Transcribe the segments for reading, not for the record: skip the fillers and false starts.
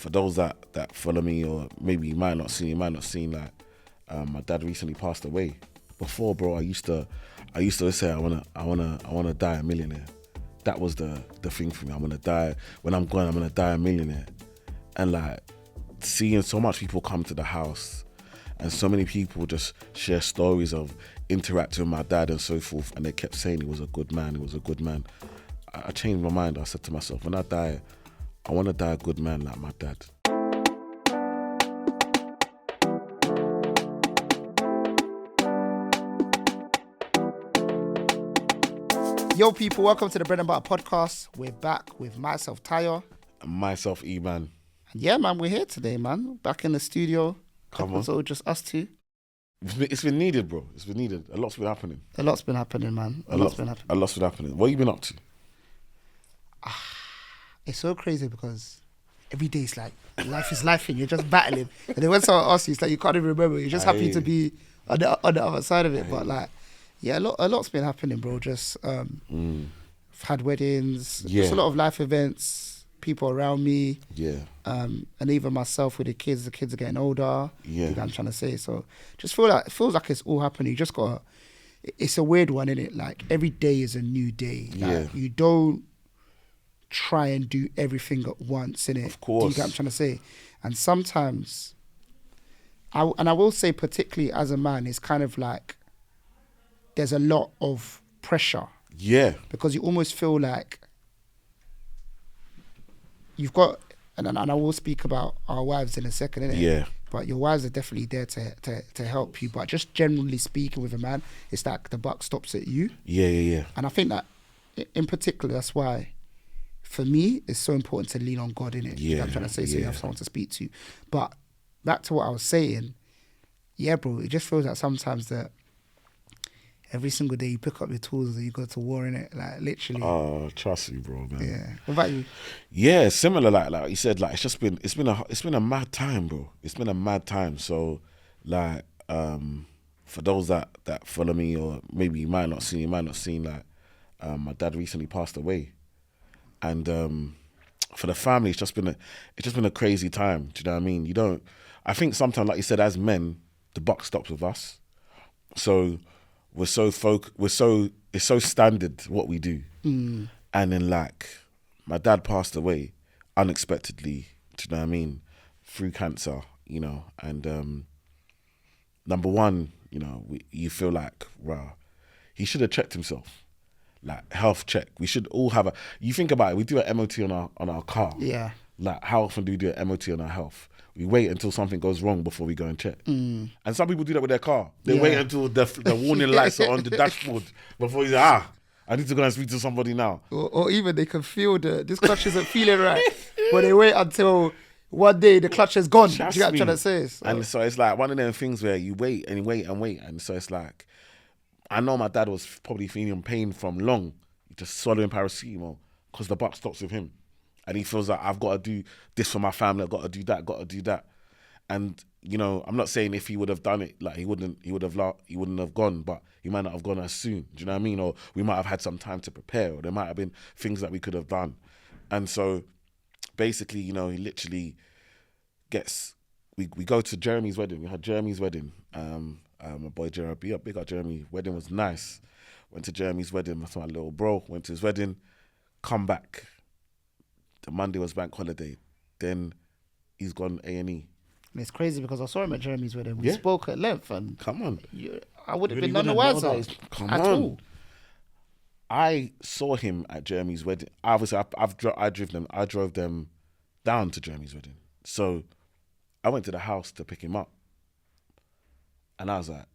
for those that follow me, or maybe you might not seen like my dad recently passed away. Before, bro, I used to say I wanna die a millionaire. That was the thing for me. I'm gonna die when I'm gone. I'm gonna die a millionaire. And like seeing so much people come to the house, and so many people just share stories of interacting with my dad and so forth, and they kept saying he was a good man. I changed my mind. I said to myself, when I die, I want to die a good man like my dad. Yo, people, welcome to the Bread and Butter podcast. We're back with myself, Tayo. And myself, E-Man. And yeah, man, we're here today, man. Back in the studio. Come on. So just us two. It's been needed, bro. It's been needed. A lot's been happening. A lot's been happening, man. A lot's been happening. What have you been up to? It's so crazy because every day it's like life is life and you're just battling. And then when someone asks you, it's like you can't even remember. You're just happy to be on the other side of it. But like, yeah, a lot's been happening, bro. Just I've had weddings, just a lot of life events, people around me. Yeah. And even myself with the kids are getting older. Yeah. You know what I'm trying to say. So just it feels like it's all happening. You just gotta, it's a weird one, isn't it? Like every day is a new day. Like you don't try and do everything at once, innit? Of course. Do you get what I'm trying to say? And sometimes, I will say particularly as a man, it's kind of like there's a lot of pressure. Yeah. Because you almost feel like you've got, and I will speak about our wives in a second, innit? Yeah. But your wives are definitely there to help you. But just generally speaking with a man, it's like the buck stops at you. Yeah. And I think that in particular, that's why for me, it's so important to lean on God, innit? Yeah. I'm trying to say, so you have someone to speak to. But back to what I was saying, yeah, bro, it just feels like sometimes that every single day you pick up your tools and you go to war, innit? Like literally. Oh, trust me, bro, man. Yeah. What about you? Yeah, similar. Like you said, like it's been a mad time, bro. It's been a mad time. So, like, for those that follow me, or maybe you might not seen, like, my dad recently passed away, and for the family, it's just been a crazy time. Do you know what I mean? I think sometimes, like you said, as men, the buck stops with us. So it's so standard what we do. And then like my dad passed away unexpectedly, do you know what I mean, through cancer, you know, and number one, you know, you feel like, wow, he should have checked himself. Like health check. We should all have you think about it, we do an MOT on our car. Yeah. Like how often do we do an MOT on our health? We wait until something goes wrong before we go and check. And some people do that with their car. They wait until the warning lights are on the dashboard before you say, I need to go and speak to somebody now. Or even they can feel this clutch isn't feeling right. But they wait until one day the clutch is gone. Do you get what I'm trying to say? So. And so it's like one of them things where you wait and wait and wait. And so it's like, I know my dad was probably feeling pain from long, just swallowing paracetamol, because the buck stops with him. And he feels like, I've got to do this for my family, I've got to do that. And, you know, I'm not saying if he would have done it, like he wouldn't have gone, but he might not have gone as soon. Do you know what I mean? Or we might have had some time to prepare, or there might have been things that we could have done. And so basically, you know, he literally we go to Jeremy's wedding. We had Jeremy's wedding. My boy Jeremy, big up Jeremy. Wedding was nice. Went to Jeremy's wedding. That's my little bro. Went to his wedding. Come back. The Monday was bank holiday. Then he's gone A&E. It's crazy because I saw him at Jeremy's wedding. We spoke at length, and come on, I would have been none the wiser. Come on. All. I saw him at Jeremy's wedding. Obviously, I drove them down to Jeremy's wedding. So I went to the house to pick him up, and I was like,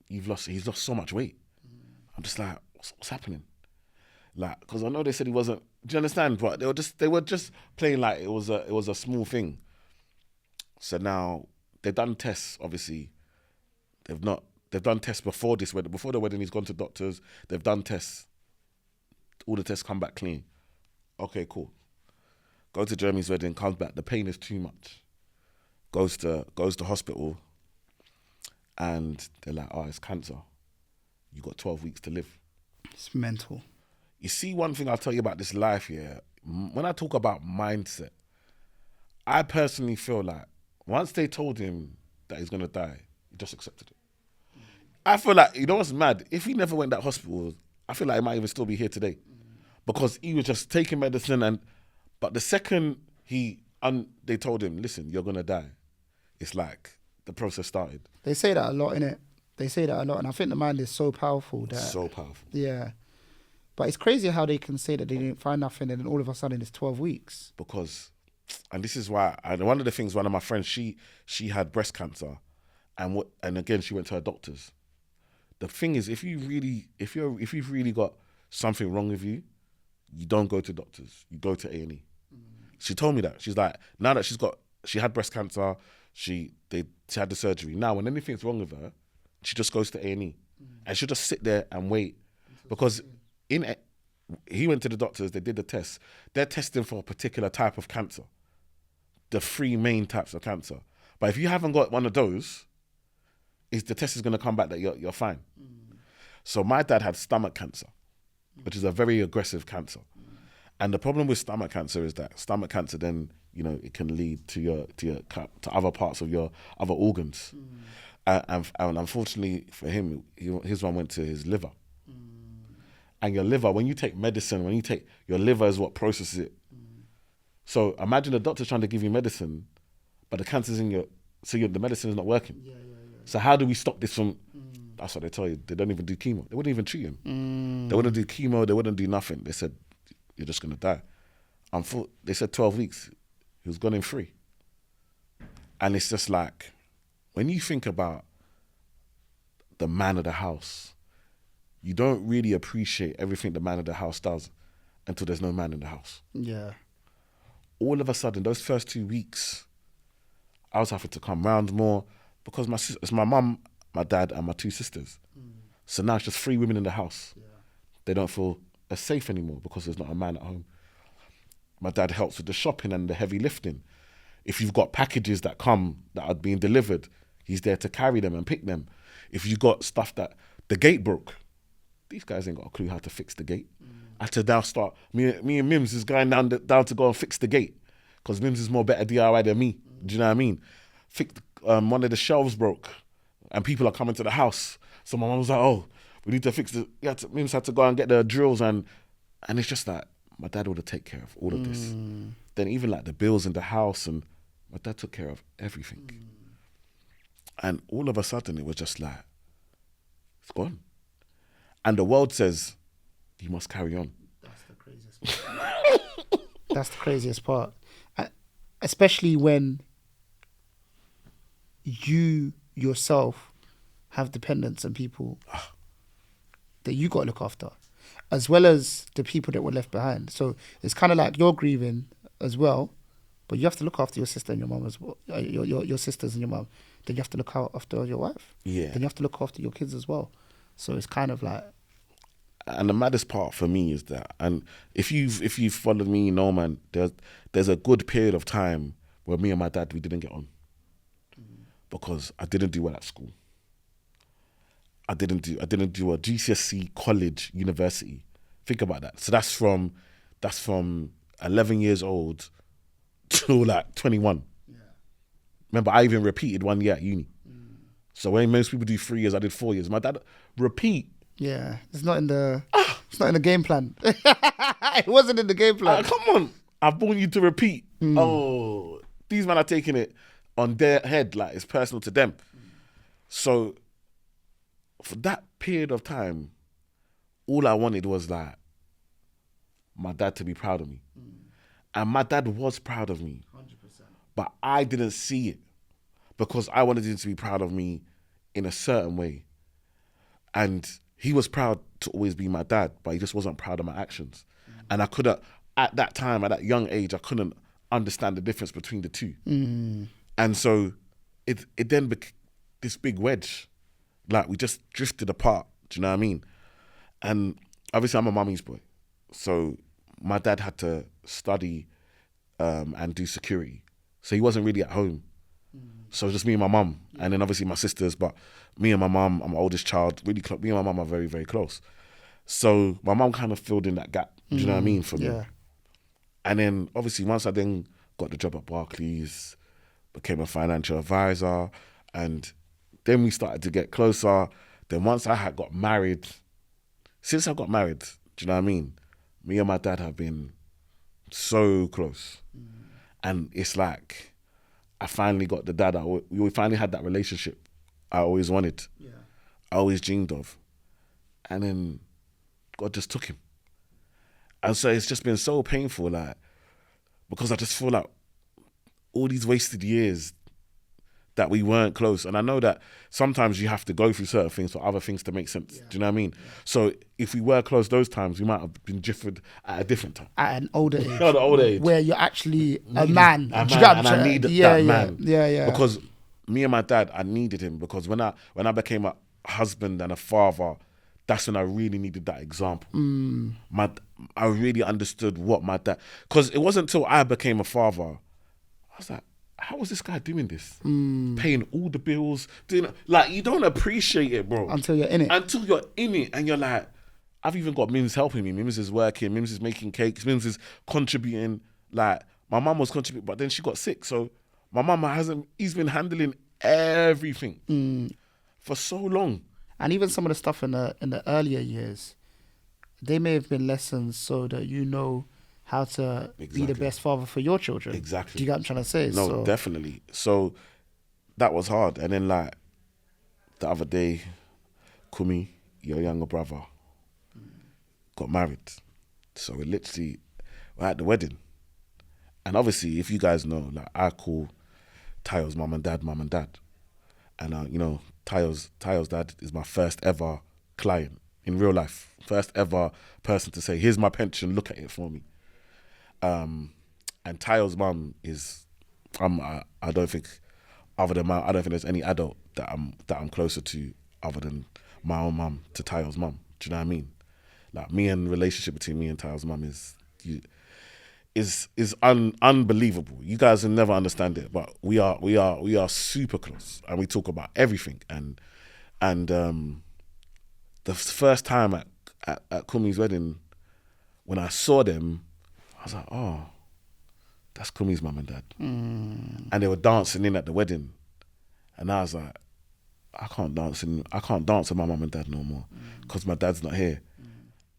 he's lost so much weight. I'm just like, what's happening? Like, because I know they said he wasn't. Do you understand? But they were just playing like it was a small thing. So now they've done tests. Obviously, they've done tests before this wedding. Before the wedding, he's gone to doctors. They've done tests. All the tests come back clean. Okay, cool. Go to Jeremy's wedding. Comes back. The pain is too much. Goes to hospital. And they're like, oh, it's cancer. You got 12 weeks to live. It's mental. You see, one thing I'll tell you about this life here, when I talk about mindset, I personally feel like once they told him that he's gonna die, he just accepted it. I feel like, you know what's mad? If he never went to that hospital, I feel like he might even still be here today, because he was just taking medicine. But the second they told him, listen, you're gonna die, it's like the process started. They say that a lot, innit? They say that a lot, and I think the mind is so powerful that. So powerful. Yeah. But it's crazy how they can say that they didn't find nothing, and then all of a sudden it's 12 weeks. Because, and this is why, one of the things, one of my friends, she had breast cancer, and again she went to her doctors. The thing is, if you've really got something wrong with you, you don't go to doctors. You go to A&E. She told me that. She's like, now that she had breast cancer, she had the surgery. Now, when anything's wrong with her, she just goes to A&E, and she'll just sit there and wait, because he went to the doctors. They did the tests. They're testing for a particular type of cancer, the 3 main types of cancer. But if you haven't got one of those, the test is going to come back that you're fine. So my dad had stomach cancer, which is a very aggressive cancer. And the problem with stomach cancer is that stomach cancer then, it can lead to other parts of your other organs. And unfortunately for him, his one went to his liver. And your liver, when you take medicine, your liver is what processes it. So imagine the doctor trying to give you medicine, but the cancer's in the medicine is not working. Yeah. So how do we stop this from? That's what they tell you. They don't even do chemo. They wouldn't even treat him. They wouldn't do chemo. They wouldn't do nothing. They said, you're just going to die. They said 12 weeks. He was gone in 3. And it's just like, when you think about the man of the house, you don't really appreciate everything the man of the house does until there's no man in the house. Yeah. All of a sudden, those first 2 weeks, I was having to come round more, because it's my mum, my dad, and my 2 sisters. So now it's just 3 women in the house. Yeah. They don't feel as safe anymore because there's not a man at home. My dad helps with the shopping and the heavy lifting. If you've got packages that are being delivered, he's there to carry them and pick them. If you've got stuff that the gate broke, these guys ain't got a clue how to fix the gate. I had to now start, me and Mims is going down to go and fix the gate, because Mims is more better DIY than me. Do you know what I mean? One of the shelves broke and people are coming to the house. So my mum was like, oh, we need to fix it. Mims had to go and get the drills, and it's just that my dad would have taken care of all of this. Then even like the bills in the house, and my dad took care of everything. And all of a sudden it was just like, it's gone. And the world says, you must carry on. That's the craziest part. That's the craziest part. Especially when you yourself have dependents and people that you got to look after, as well as the people that were left behind. So it's kind of like you're grieving as well, but you have to look after your sister and your mum as well, your sisters and your mum. Then you have to look after your wife. Yeah. Then you have to look after your kids as well. So it's kind of like. And the maddest part for me is that, and if you've followed me, you know, man, there's a good period of time where me and my dad, we didn't get on. Because I didn't do well at school. I didn't do a GCSE, college, university. Think about that. So that's from 11 years old to like 21. Yeah. Remember, I even repeated 1 year at uni. So when most people do 3 years, I did 4 years. My dad repeat. Yeah, it's not in the game plan. It wasn't in the game plan. Come on, I've born you to repeat. Oh, these men are taking it on their head like it's personal to them. So for that period of time, all I wanted was like my dad to be proud of me. And my dad was proud of me. 100%. But I didn't see it because I wanted him to be proud of me in a certain way. And he was proud to always be my dad, but he just wasn't proud of my actions. And I couldn't, at that time, at that young age, I couldn't understand the difference between the two. And so it then became this big wedge. Like, we just drifted apart. Do you know what I mean? And obviously, I'm a mummy's boy. So my dad had to study and do security. So he wasn't really at home. So it was just me and my mum. And then obviously my sisters, but me and my mum, I'm my oldest child, really close. Me and my mum are very, very close. So my mum kind of filled in that gap. Do you know what I mean? For me. And then obviously once I then got the job at Barclays, became a financial advisor, and then we started to get closer. Then once I had got married, since I got married, do you know what I mean? Me and my dad have been so close. And it's like, I finally got the dad. We finally had that relationship I always wanted. Yeah. I always dreamed of. And then God just took him. And so it's just been so painful, like, because I just feel like all these wasted years that we weren't close. And I know that sometimes you have to go through certain things for other things to make sense. Yeah. Do you know what I mean? Yeah. So if we were close those times, we might have been different at a different time. At an older age. At an older age. Where you're actually a man. And I need that man. Yeah. Because me and my dad, I needed him, because when I became a husband and a father, that's when I really needed that example. I really understood what my dad, because it wasn't until I became a father, I was like, how was this guy doing this? Paying all the bills, doing, like, you don't appreciate it, bro. Until you're in it. Until you're in it, and you're like, I've even got Mims helping me. Mims is working, Mims is making cakes, Mims is contributing. Like, my mum was contributing, but then she got sick, so my mum he's been handling everything for so long. And even some of the stuff in the earlier years, they may have been lessons so that you know how to be the best father for your children. Exactly. Do you get what I'm trying to say? No, definitely. So that was hard. And then, like, the other day, Kumi, your younger brother, got married. So we're at the wedding. And obviously, if you guys know, like, I call Tayo's mum and dad. And, you know, Tayo's dad is my first ever client in real life. First ever person to say, here's my pension, look at it for me. And Tayo's mum is, I don't think, other than I don't think there's any adult that I'm closer to other than my own mum to Tayo's mum. Do you know what I mean? Like, relationship between me and Tayo's mum is unbelievable. You guys will never understand it, but we are super close, and we talk about everything. And the first time at Kumi's wedding, when I saw them, I was like, oh, that's Kumi's mum and dad. And they were dancing in at the wedding, and I was like, I can't dance with my mum and dad no more, because my dad's not here.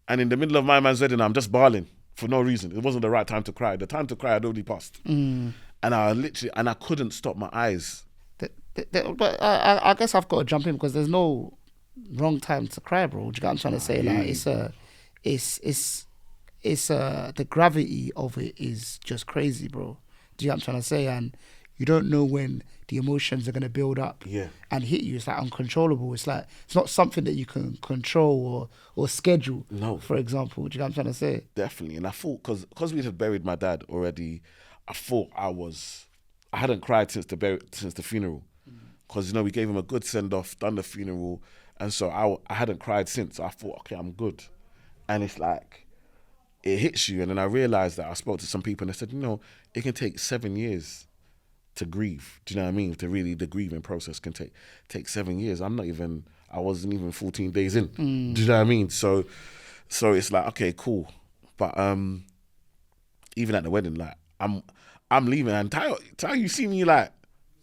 And in the middle of my man's wedding, I'm just bawling for no reason. It wasn't the right time to cry. The time to cry had already passed. And I couldn't stop my eyes. But I guess I've got to jump in, because there's no wrong time to cry, bro. Do you get what I'm trying to say? Like, it's the gravity of it is just crazy, bro. Do you get what I'm trying to say? And you don't know when the emotions are going to build up and hit you. It's like uncontrollable. It's like, it's not something that you can control or schedule, for example. Do you know what I'm trying to say? Definitely. And I thought, because we had buried my dad already, I thought I hadn't cried since the funeral. Because, you know, we gave him a good send-off, done the funeral, and so I hadn't cried since. So I thought, okay, I'm good. And it's like, it hits you. And then I realised that I spoke to some people and they said, you know, it can take 7 years to grieve. Do you know what I mean? The grieving process can take 7 years. I wasn't even 14 days in. Do you know what I mean? So it's like, okay, cool. But even at the wedding, like, I'm leaving, and Ty, you see me like,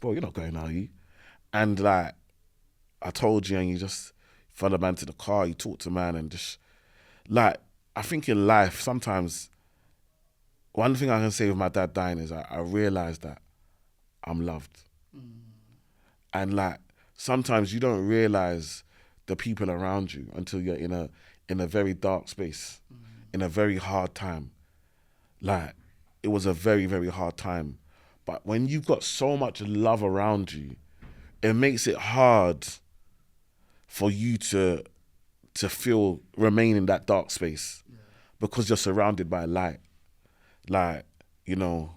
bro, you're not going, are you? And like, I told you, and you just follow man to the car, you talk to man, and just, like, I think in life, sometimes, one thing I can say with my dad dying is I realised that I'm loved. And like, sometimes you don't realise the people around you until you're in a very dark space, in a very hard time. Like, it was a very, very hard time. But when you've got so much love around you, it makes it hard for you to remain in that dark space, because you're surrounded by light. Like, you know,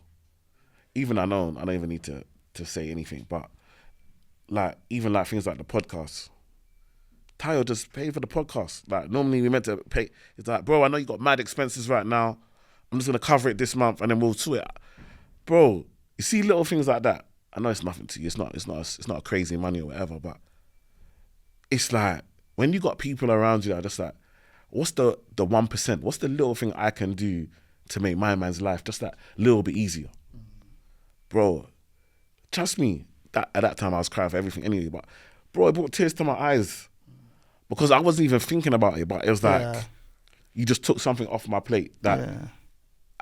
even I don't even need to say anything, but like, even like things like the podcast, Tayo just pay for the podcast. Like, normally we meant to pay. It's like, bro, I know you got mad expenses right now. I'm just gonna cover it this month and then we'll sort it. Bro, you see little things like that. I know it's nothing to you. It's not a crazy money or whatever, but it's like, when you got people around you that are just like, what's the 1%? What's the little thing I can do to make my man's life just that little bit easier? bro, trust me, that at that time I was crying for everything anyway, but bro, it brought tears to my eyes because I wasn't even thinking about it, but it was like, Yeah. you just took something off my plate that Yeah.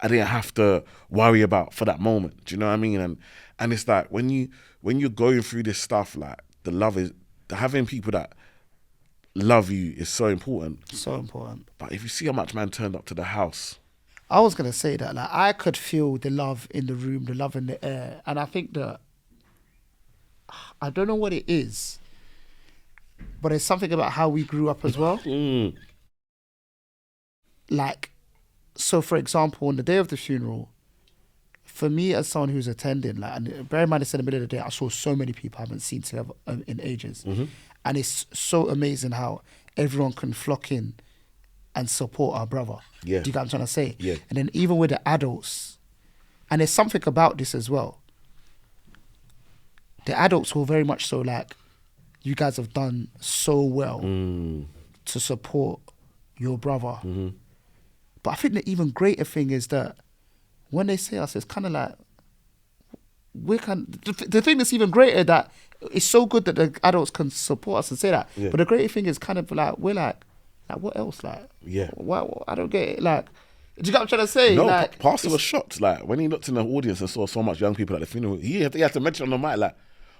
I didn't have to worry about for that moment. Do you know what I mean? And it's like when you're going through this stuff, like the love is having people that love you is so important. So important. But if you see how much man turned up to the house, I was gonna say that, like, I could feel the love in the room, the love in the air, and I think that I don't know what it is, but it's something about how we grew up as well. Like, so for example, on the day of the funeral, for me as someone who's attending, like, and bear in mind it's in the middle of the day, I saw so many people I haven't seen together in ages, and it's so amazing how everyone can flock in and support our brother. Yeah. Do you get what I'm trying to say? Yeah. And then even with the adults, and there's something about this as well. The adults were very much so like, you guys have done so well to support your brother. But I think the even greater thing is that when they say us, it's kind of like, the thing that's even greater, that it's so good that the adults can support us and say that. Yeah. But the greater thing is kind of like, we're like what else? Like, Yeah. why, I don't get it. Like, do you get what I'm trying to say? no, Like, Pastor was shocked. Like when he looked in the audience and saw so much young people at the funeral, he had to mention on the mic, like,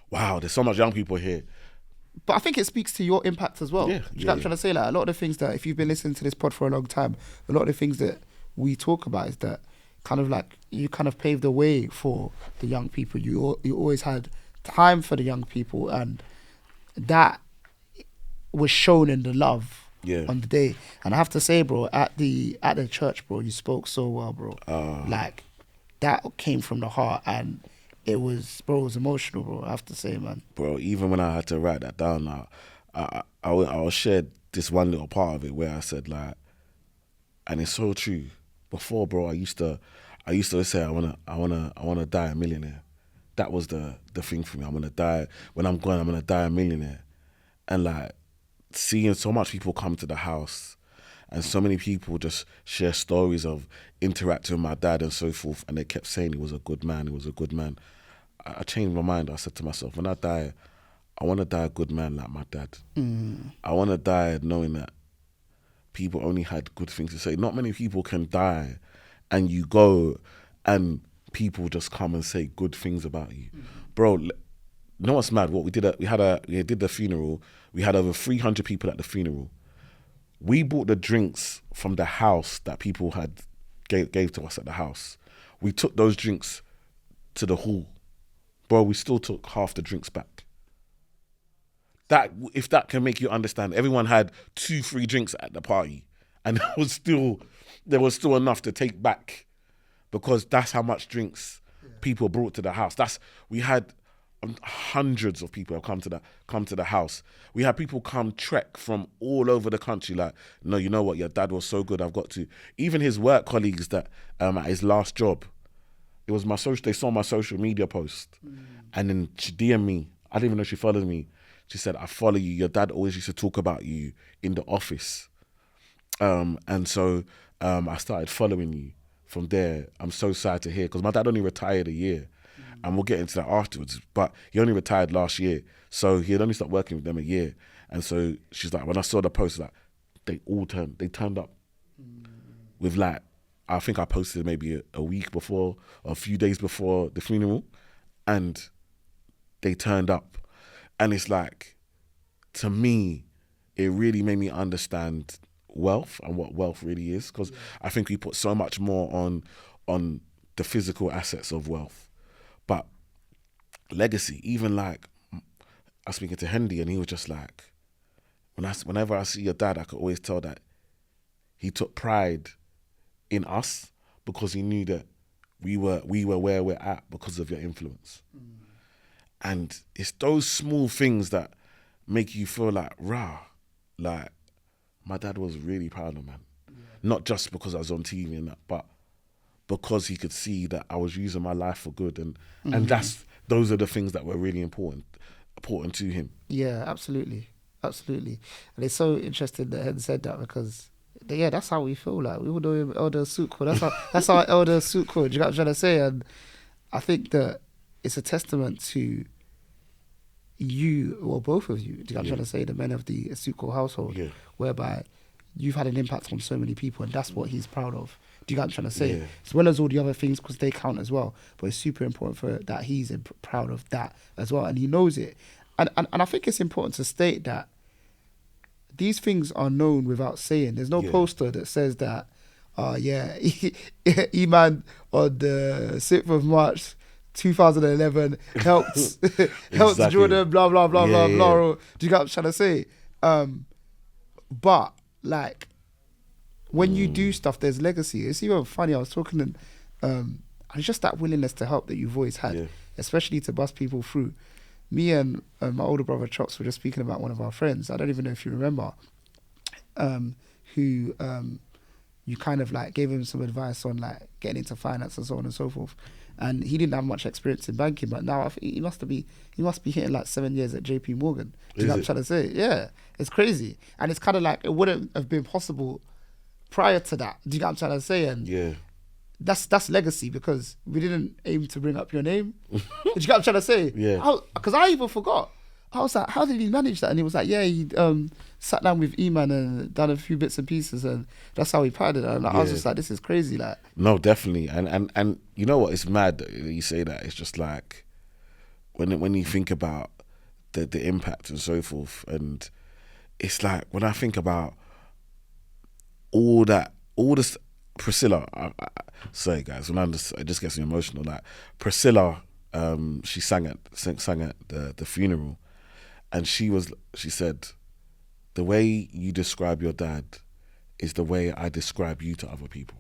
wow, there's so much young people here. but I think it speaks to your impact as well. Yeah, Do you yeah, get what I'm yeah. trying to say? Like, a lot of the things that, if you've been listening to this pod for a long time, a lot of the things that we talk about is that kind of like, you kind of paved the way for the young people. You always had time for the young people, and that was shown in the love on the day. And I have to say, bro, at the church, bro, you spoke so well, bro. Like, that came from the heart, and it was emotional, bro. I have to say, man. Bro, even when I had to write that down, I shared this one little part of it where I said, like, and it's so true. Before, bro, I used to say I wanna die a millionaire. That was the thing for me. I'm gonna die when I'm gone. I'm gonna die a millionaire. And like, seeing so much people come to the house, and so many people just share stories of interacting with my dad and so forth, and they kept saying he was a good man. He was a good man. I changed my mind. I said to myself, when I die, I want to die a good man like my dad. I want to die knowing that people only had good things to say. Not many people can die and you go and people just come and say good things about you. Bro, you know what's mad? What we did the funeral. We had over 300 people at the funeral. We bought the drinks from the house that people had gave to us at the house. We took those drinks to the hall. Bro, we still took half the drinks back. That, if that can make you understand, everyone had 2-3 drinks at the party, and there was still enough to take back, because that's how much drinks people brought to the house. We had hundreds of people have come to the house. We had people come trek from all over the country. Like, no, you know what? Your dad was so good. I've got to. Even his work colleagues that at his last job, it was they saw my social media post, and then she DM'd me. I didn't even know she followed me. She said, I follow you. Your dad always used to talk about you in the office. And so I started following you from there. I'm so sad to hear, because my dad only retired a year, and we'll get into that afterwards, but he only retired last year. So he had only started working with them a year. And so she's like, when I saw the post, like, they turned up with, like, I think I posted maybe a week before, or a few days before the funeral, and they turned up. And it's like, to me, it really made me understand wealth and what wealth really is, because I think we put so much more on the physical assets of wealth. But legacy, even like, I was speaking to Hendy, and he was just like, whenever I see your dad, I could always tell that he took pride in us, because he knew that we were where we're at because of your influence. And it's those small things that make you feel like, rah, like, my dad was really proud of, man. Not just because I was on TV and that, but because he could see that I was using my life for good, and those are the things that were really important to him. Yeah, absolutely. And it's so interesting that Hen said that, because that's how we feel. Like, we all know him, Elder Asuquo. That's our Elder Asuquo. Do you get what I'm trying to say? And I think that it's a testament to you, or both of you, do you know what I'm trying to say, the men of the Asuquo household, Yeah. whereby you've had an impact on so many people, and that's what he's proud of. Do you get what I'm trying to say? Yeah. As well as all the other things, because they count as well. But it's super important for that he's proud of that as well, and he knows it. And I think it's important to state that these things are known without saying. There's no Yeah. poster that says that, Eman on the 6th of March 2011 helped Exactly. Jordan, blah, blah, blah, Yeah, blah, yeah. blah. Or, do you get what I'm trying to say? But, like, when you do stuff, there's legacy. It's even funny. I was talking, and it's just that willingness to help that you've always had, Yeah. especially to bust people through. Me and my older brother Chops were just speaking about one of our friends. I don't even know if you remember, who you kind of like gave him some advice on like getting into finance and so on and so forth. And he didn't have much experience in banking, but now I think he must be hitting like 7 years at JP Morgan. Do you know what I'm trying to say? Yeah, it's crazy. And it's kind of like, it wouldn't have been possible prior to that. Do you know what I'm trying to say? And Yeah. that's legacy, because we didn't aim to bring up your name. Do you know what I'm trying to say? Yeah. Because I even forgot. I was like, how did he manage that? And he was like, yeah, he sat down with Eman and done a few bits and pieces, and that's how he padded it. And I was Yeah. just like, this is crazy. Like, No, definitely. And you know what? It's mad that you say that. It's just like when you think about the impact and so forth, and it's like when I think about all this, Priscilla. Sorry guys, it just gets me emotional. Like Priscilla, she sang at the funeral, and she said, the way you describe your dad is the way I describe you to other people.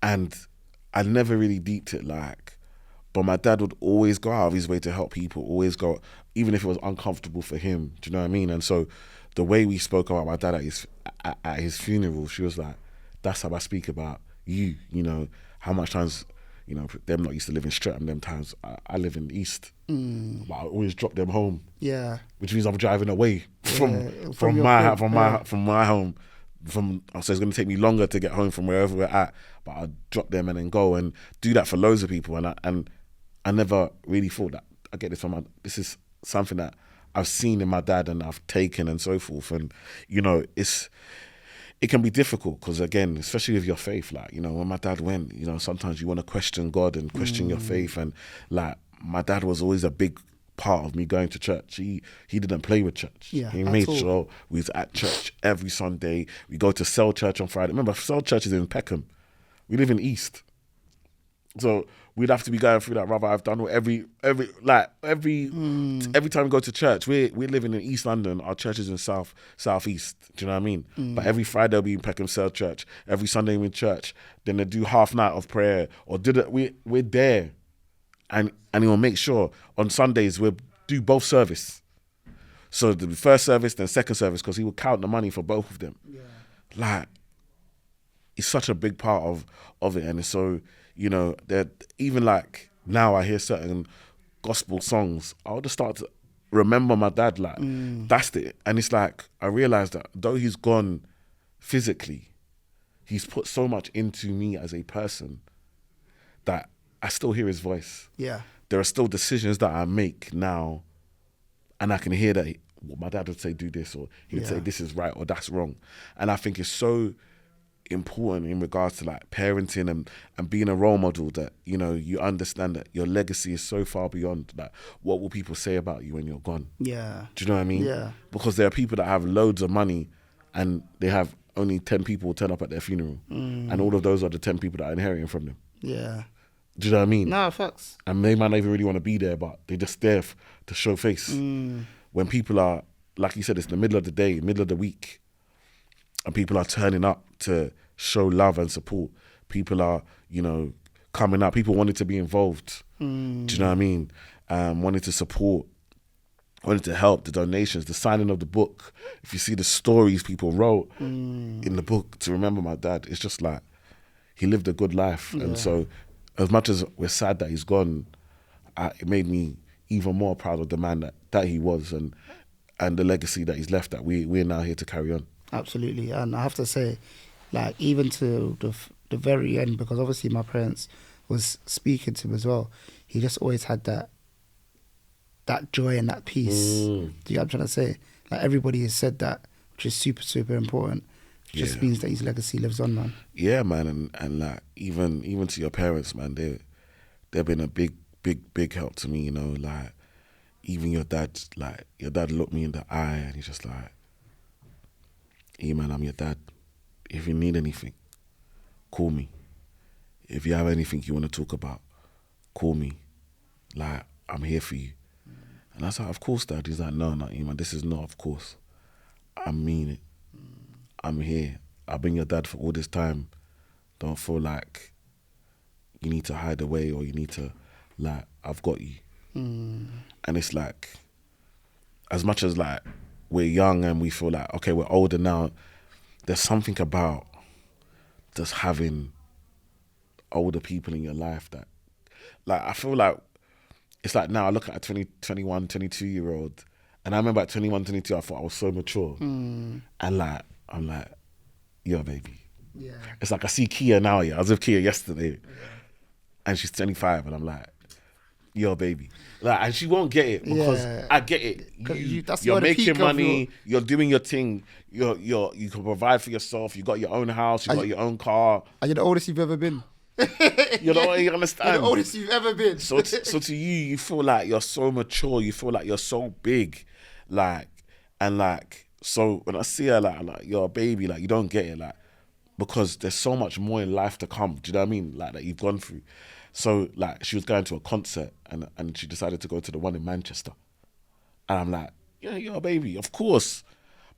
And I never really deeped it but my dad would always go out of his way to help people, always go, even if it was uncomfortable for him. Do you know what I mean? And so the way we spoke about my dad at his funeral, she was like, that's how I speak about you. You know, how much times, you know, them not used to live in Streatham, them times I live in the East. But I always drop them home. yeah. Which means I'm driving away from your my crib, from my home. So it's going to take me longer to get home from wherever we're at, but I'll drop them and then go and do that for loads of people. And I never really thought that I get this from this is something that I've seen in my dad and I've taken and so forth. And, you know, it can be difficult because, again, especially with your faith, like, you know, when my dad went, you know, sometimes you want to question God and question your faith. And like, my dad was always a big part of me going to church. He didn't play with church. Yeah, He at made all. sure we was at church every Sunday. We go to Cell Church on Friday. Remember, Cell Church is in Peckham. We live in East. So we'd have to be going through that. Rather, I've done every time we go to church, we're living in East London. Our church is in Southeast. Do you know what I mean? But every Friday we'll be in Peckham Cell Church. Every Sunday we're in church. Then they do half night of prayer we're there, and he will make sure on Sundays we'll do both service. So the first service, then second service, because he will count the money for both of them. Yeah. Like, it's such a big part of it, and it's so, you know, that even like now I hear certain gospel songs, I'll just start to remember my dad, like that's it. And it's like I realized that though he's gone physically, he's put so much into me as a person that I still hear his voice. Yeah. There are still decisions that I make now, and I can hear that my dad would say do this, or he would say this is right or that's wrong. And I think it's so important in regards to like parenting and being a role model, that, you know, you understand that your legacy is so far beyond that. What will people say about you when you're gone? Yeah. Do you know what I mean? Yeah. Because there are people that have loads of money and they have only 10 people turn up at their funeral, and all of those are the 10 people that are inheriting from them. Yeah. Do you know what I mean? No, facts. And they might not even really want to be there, but they're just there to show face. When people are, like you said, it's the middle of the day, middle of the week, and people are turning up to show love and support. People are, you know, coming up. People wanted to be involved. Do you know what I mean? Wanted to support, wanted to help, the donations, the signing of the book. If you see the stories people wrote in the book to remember my dad, it's just like he lived a good life. Yeah. And so as much as we're sad that he's gone, it made me even more proud of the man that he was, and the legacy that he's left, that we're now here to carry on. Absolutely. And I have to say, like, even to the very end, because obviously my parents was speaking to him as well, he just always had that joy and that peace. Do you know what I'm trying to say? Like everybody has said that, which is super, super important. It just means that his legacy lives on, man. Yeah, man, and like even to your parents, man, they've been a big help to me, you know, like even your dad looked me in the eye and he's just like, hey man, I'm your dad. If you need anything, call me. If you have anything you want to talk about, call me. Like, I'm here for you. And I was like, of course, Dad. He's like, no, Iman, this is not of course. I mean it. I'm here. I've been your dad for all this time. Don't feel like you need to hide away or you need to, like, I've got you. And it's like, as much as like we're young and we feel like, okay, we're older now, there's something about just having older people in your life that, like, I feel like it's like now I look at a 20, 21, 22-year-old and I remember at 21, 22, I thought I was so mature. And like, I'm like, yo, baby. Yeah. It's like I see Kia now, I was with Kia yesterday and she's 25 and I'm like, yo, baby. Like, and she won't get it because I get it. You're making money, you're doing your thing, you can provide for yourself, you got your own house, you got your own car. Are you the oldest you've ever been? You know what you understand? You're the oldest you've ever been. So to you feel like you're so mature, you feel like you're so big. Like, and like, so when I see her, like you're a baby, like you don't get it, like, because there's so much more in life to come. Do you know what I mean? Like that you've gone through. So like she was going to a concert and she decided to go to the one in Manchester. And I'm like, yeah, you're a baby, of course.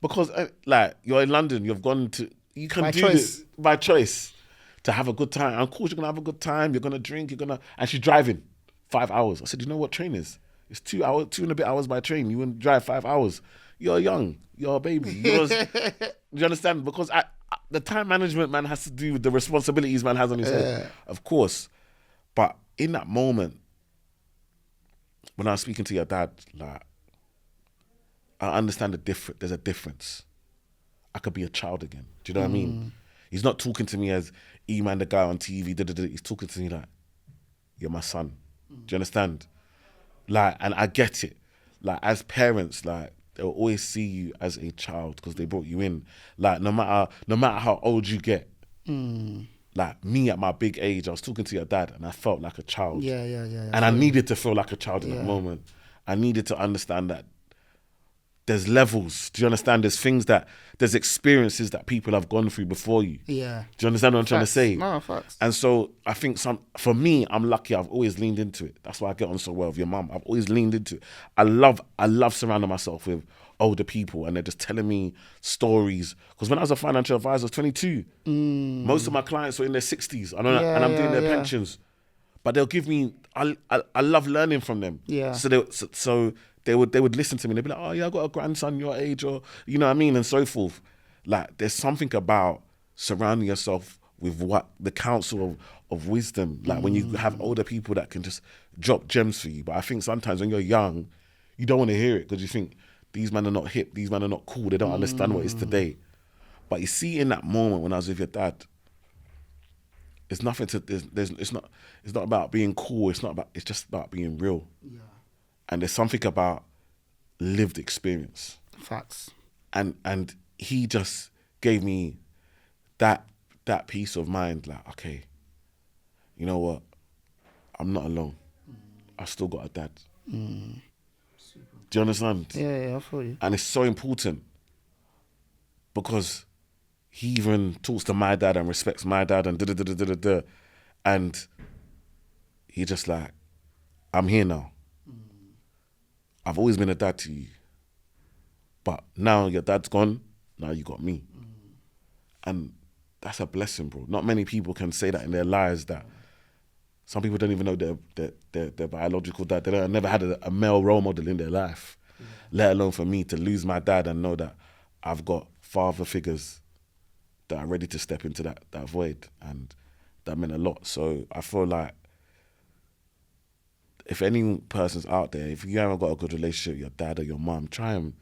Because like you're in London, you can By do choice. this by choice to have a good time. And of course you're gonna have a good time, you're gonna drink, and she's driving 5 hours. I said, you know what train is? It's 2 hours, 2 and a bit hours by train. You wouldn't drive 5 hours. You're young, you're a baby. Do you understand? Because the time management man has to do with the responsibilities man has on his head, of course. But in that moment, when I was speaking to your dad, like, I understand there's a difference. I could be a child again. Do you know what I mean? He's not talking to me as E-Man, the guy on TV. He's talking to me like, you're my son. Do you understand? Like, and I get it. Like, as parents, like, they'll always see you as a child because they brought you in. Like, no matter how old you get. Like, me at my big age, I was talking to your dad and I felt like a child. Yeah. And I needed to feel like a child in that moment. I needed to understand that there's levels. Do you understand? There's experiences that people have gone through before you. Yeah. Do you understand what I'm trying to say? No, facts. And so I think for me, I'm lucky. I've always leaned into it. That's why I get on so well with your mum. I've always leaned into it. I love surrounding myself with older people and they're just telling me stories. Because when I was a financial advisor, I was 22. Most of my clients were in their 60s and I'm doing their pensions. But they'll give me, I love learning from them. Yeah. So they would listen to me. They'd be like, oh yeah, I got a grandson your age, or you know what I mean, and so forth. Like, there's something about surrounding yourself with what the counsel of wisdom. Like when you have older people that can just drop gems for you. But I think sometimes when you're young, you don't want to hear it because you think these men are not hip, these men are not cool, they don't understand what it is today. But you see, in that moment when I was with your dad, it's nothing to. It's not about being cool. It's just about being real. Yeah. And there's something about lived experience. Facts. And he just gave me that peace of mind. Like, okay, you know what? I'm not alone. I still got a dad. Do you understand? Yeah, I feel you. And it's so important because he even talks to my dad and respects my dad and da-da-da-da-da-da. And he just like, I'm here now. I've always been a dad to you. But now your dad's gone, now you got me. And that's a blessing, bro. Not many people can say that in their lives, that some people don't even know their biological dad. They never had a male role model in their life, let alone for me to lose my dad and know that I've got father figures that are ready to step into that void. And that meant a lot. So I feel like if any person's out there, if you haven't got a good relationship with your dad or your mum, try and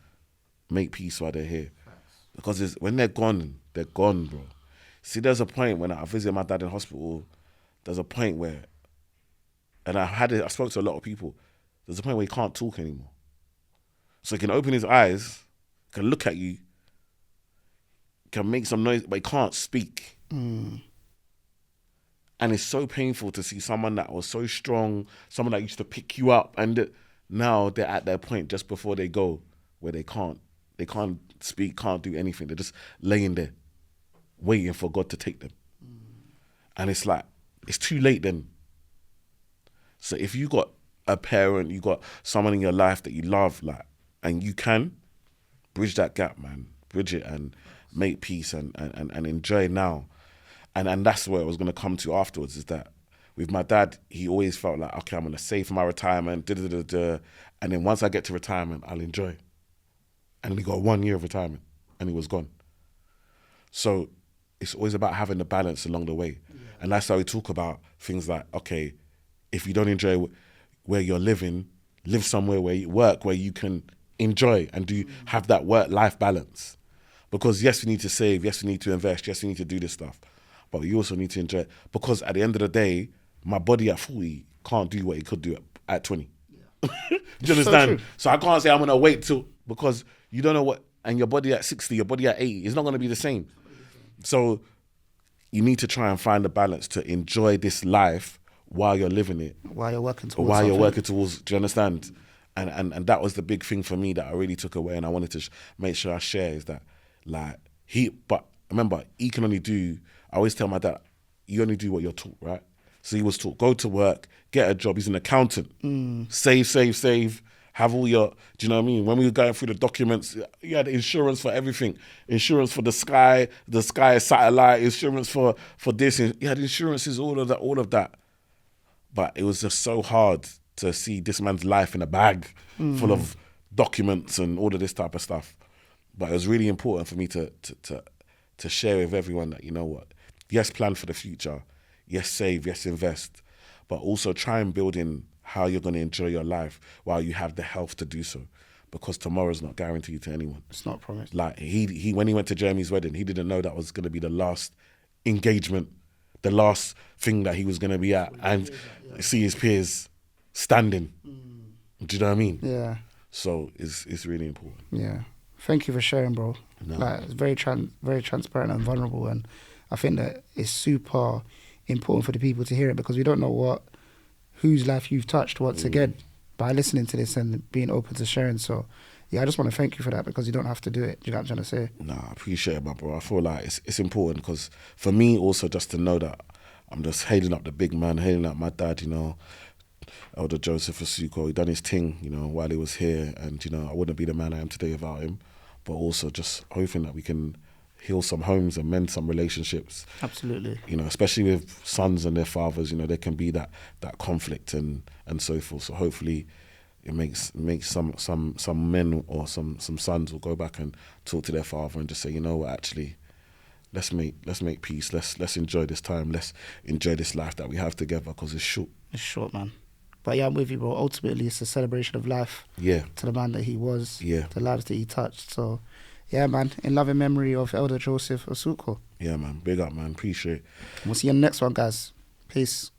make peace while they're here. Because when they're gone, bro. See, there's a point when I visit my dad in hospital, there's a point where and I spoke to a lot of people. There's a point where he can't talk anymore. So he can open his eyes, can look at you, can make some noise, but he can't speak. And it's so painful to see someone that was so strong, someone that used to pick you up, and now they're at their point just before they go, where they can't speak, can't do anything. They're just laying there, waiting for God to take them. And it's like, it's too late then. So if you got a parent, you got someone in your life that you love, like, and you can bridge that gap, man, bridge it and make peace and enjoy now. And that's where it was going to come to afterwards, is that with my dad, he always felt like, okay, I'm going to save for my retirement, and then once I get to retirement, I'll enjoy. And he got 1 year of retirement and he was gone. So it's always about having the balance along the way. Yeah. And that's how we talk about things like, okay, if you don't enjoy where you're living, live somewhere where you work, where you can enjoy and have that work-life balance. Because yes, we need to save, yes, we need to invest, yes, we need to do this stuff. But we also need to enjoy it. Because at the end of the day, my body at 40 can't do what it could do at 20. Yeah. Do you understand? So I can't say I'm going to wait till, because you don't know what, and your body at 60, your body at 80, is not going to be the same. So you need to try and find a balance to enjoy this life while you're living it. While you're working towards do you understand? And that was the big thing for me that I really took away, and I wanted to make sure I share, is that, like, but remember, he can only do, I always tell my dad, you only do what you're taught, right? So he was taught, go to work, get a job. He's an accountant. Save. Have all your, do you know what I mean? When we were going through the documents, you had insurance for everything. Insurance for the sky satellite, insurance for this. You had insurances, all of that. But it was just so hard to see this man's life in a bag full of documents and all of this type of stuff. But it was really important for me to share with everyone that, you know what, yes, plan for the future, yes, save, yes, invest, but also try and build in how you're going to enjoy your life while you have the health to do so, because tomorrow's not guaranteed to anyone. It's not promised. Like he when he went to Jeremy's wedding, he didn't know that was going to be the last engagement, the last thing that he was going to be at, and see his peers standing. Do you know what I mean? Yeah. So it's really important. Yeah. Thank you for sharing, bro. No. Like, it's very transparent and vulnerable, and I think that it's super important for the people to hear it, because we don't know whose life you've touched once again by listening to this and being open to sharing. So yeah, I just want to thank you for that, because you don't have to do it. Do you know what I'm trying to say? No, I appreciate it, my bro. I feel like it's important, because for me also, just to know that I'm just hailing up the big man, hailing up my dad, you know, Elder Joseph Asuquo. He done his thing, you know, while he was here, and, you know, I wouldn't be the man I am today without him. But also just hoping that we can heal some homes and mend some relationships. Absolutely. You know, especially with sons and their fathers, you know, there can be that conflict and so forth. So hopefully it makes some men or some sons will go back and talk to their father and just say, you know what, actually, let's make peace. Let's enjoy this time. Let's enjoy this life that we have together, because it's short. It's short, man. But yeah, I'm with you, bro. Ultimately, it's a celebration of life. Yeah. To the man that he was. Yeah. The lives that he touched. So, yeah, man. In loving memory of Elder Joseph Asuquo. Yeah, man. Big up, man. Appreciate it. We'll see you in the next one, guys. Peace.